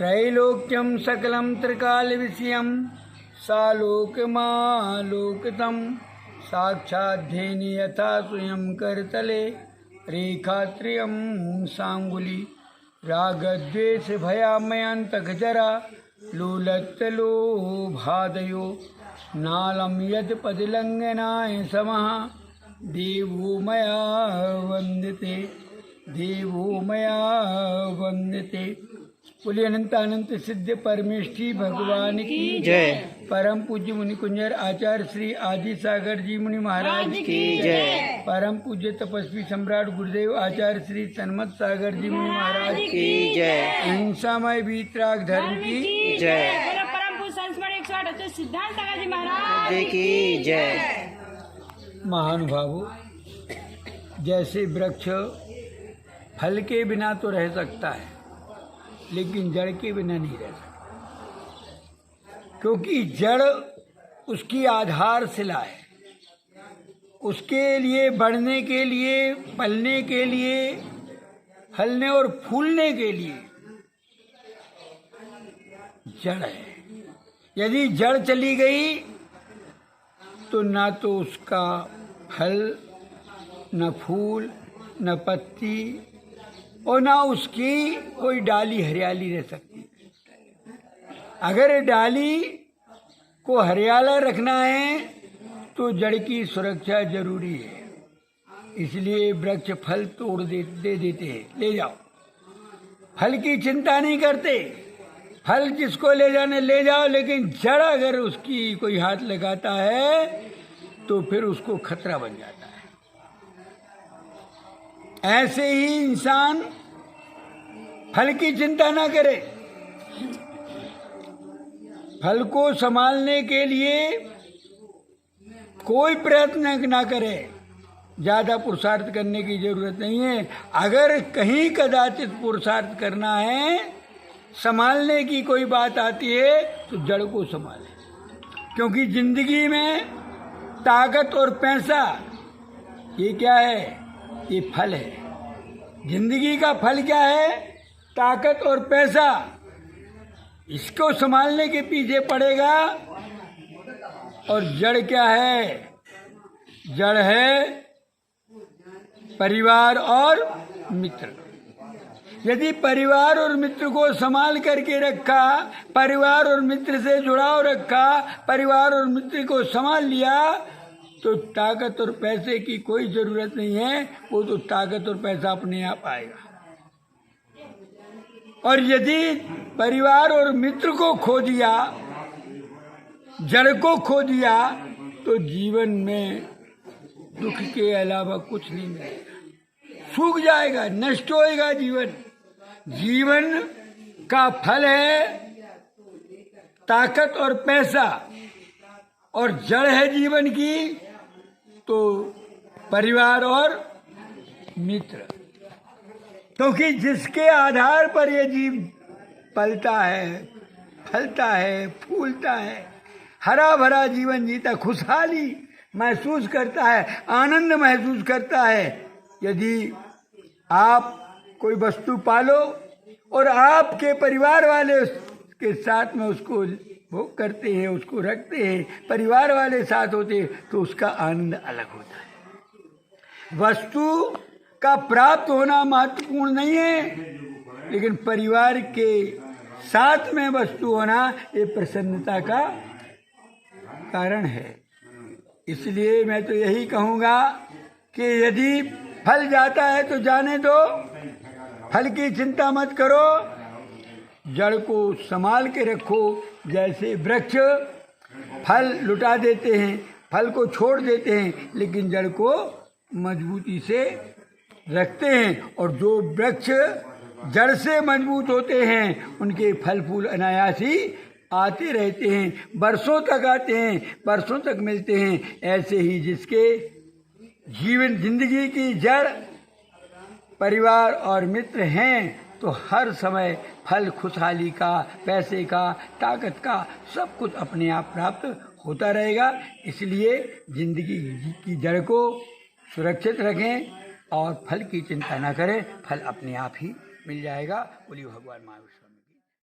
त्रैलोक्यं सकलं त्रिकालविषयं सालोकमालोकितं साक्षाद्धेन यथा स्वयं करतले रेखात्रयं सांगुली रागद्वेषभयामयन्तकजरा लोलत्तलोभादयो नालं यत्पदिलङ्घनाय समः देवो मया वन्दते देवो मया वन्दते। बोलिए अनंत अनंत सिद्ध परमेष्ठी भगवान की जय। परम पूज्य मुनि कुंजर आचार्य श्री आदि सागर जी मुनि महाराज की जय। परम पूज्य तपस्वी सम्राट गुरुदेव आचार्य श्री तन्मत सागर जी मुनि महाराज की जय। अहिंसामय वीतराग धर्म की जय। परम पूज्य संस्मरण 108 सिद्धांत सागर जी महाराज की जय। महानुभावों, जैसे वृक्ष फल के बिना तो रह सकता है लेकिन जड़ के बिना नहीं रह सकता, क्योंकि जड़ उसकी आधारशिला है। उसके लिए बढ़ने के लिए, पलने के लिए, फलने और फूलने के लिए जड़ है। यदि जड़ चली गई तो ना तो उसका फल, न फूल, न पत्ती और ना उसकी कोई डाली हरियाली रह सकती। अगर डाली को हरियाला रखना है तो जड़ की सुरक्षा जरूरी है। इसलिए वृक्ष फल तोड़ दे देते हैं, ले जाओ। फल की चिंता नहीं करते, फल जिसको ले जाने ले जाओ, लेकिन जड़ अगर उसकी कोई हाथ लगाता है तो फिर उसको खतरा बन जाता है। ऐसे ही इंसान फल की चिंता ना करे, फल को संभालने के लिए कोई प्रयत्न ना करे। ज्यादा पुरुषार्थ करने की जरूरत नहीं है। अगर कहीं कदाचित पुरुषार्थ करना है, संभालने की कोई बात आती है तो जड़ को संभाले, क्योंकि जिंदगी में ताकत और पैसा ये क्या है? ये फल है। जिंदगी का फल क्या है? ताकत और पैसा। इसको संभालने के पीछे पड़ेगा। और जड़ क्या है? जड़ है परिवार और मित्र। यदि परिवार और मित्र को संभाल करके रखा, परिवार और मित्र से जुड़ाव रखा, परिवार और मित्र को संभाल लिया तो ताकत और पैसे की कोई जरूरत नहीं है। वो तो ताकत और पैसा अपने आप आएगा। और यदि परिवार और मित्र को खो दिया, जड़ को खो दिया, तो जीवन में दुख के अलावा कुछ नहीं मिलेगा। सूख जाएगा, नष्ट होएगा जीवन। जीवन का फल है ताकत और पैसा, और जड़ है जीवन की तो परिवार और मित्र। क्योंकि जिसके आधार पर ये जीव पलता है, फलता है, फूलता है, हरा भरा जीवन जीता, खुशहाली महसूस करता है, आनंद महसूस करता है। यदि आप कोई वस्तु पालो और आपके परिवार वाले के साथ में उसको भोग करते हैं, उसको रखते हैं, परिवार वाले साथ होते हैं, तो उसका आनंद अलग होता है। वस्तु का प्राप्त होना महत्वपूर्ण नहीं है, लेकिन परिवार के साथ में वस्तु होना ये प्रसन्नता का कारण है। इसलिए मैं तो यही कहूँगा कि यदि फल जाता है तो जाने दो, फल की चिंता मत करो, जड़ को संभाल के रखो। जैसे वृक्ष फल लुटा देते हैं, फल को छोड़ देते हैं, लेकिन जड़ को मजबूती से रखते हैं। और जो वृक्ष जड़ से मजबूत होते हैं उनके फल फूल अनायास ही आते रहते हैं, बरसों तक आते हैं, बरसों तक मिलते हैं। ऐसे ही जिसके जीवन जिंदगी की जड़ परिवार और मित्र हैं तो हर समय फल, खुशहाली का, पैसे का, ताकत का सब कुछ अपने आप प्राप्त होता रहेगा। इसलिए जिंदगी की जड़ को सुरक्षित रखें और फल की चिंता न करें, फल अपने आप ही मिल जाएगा। बोलिए भगवान महावीर स्वामी।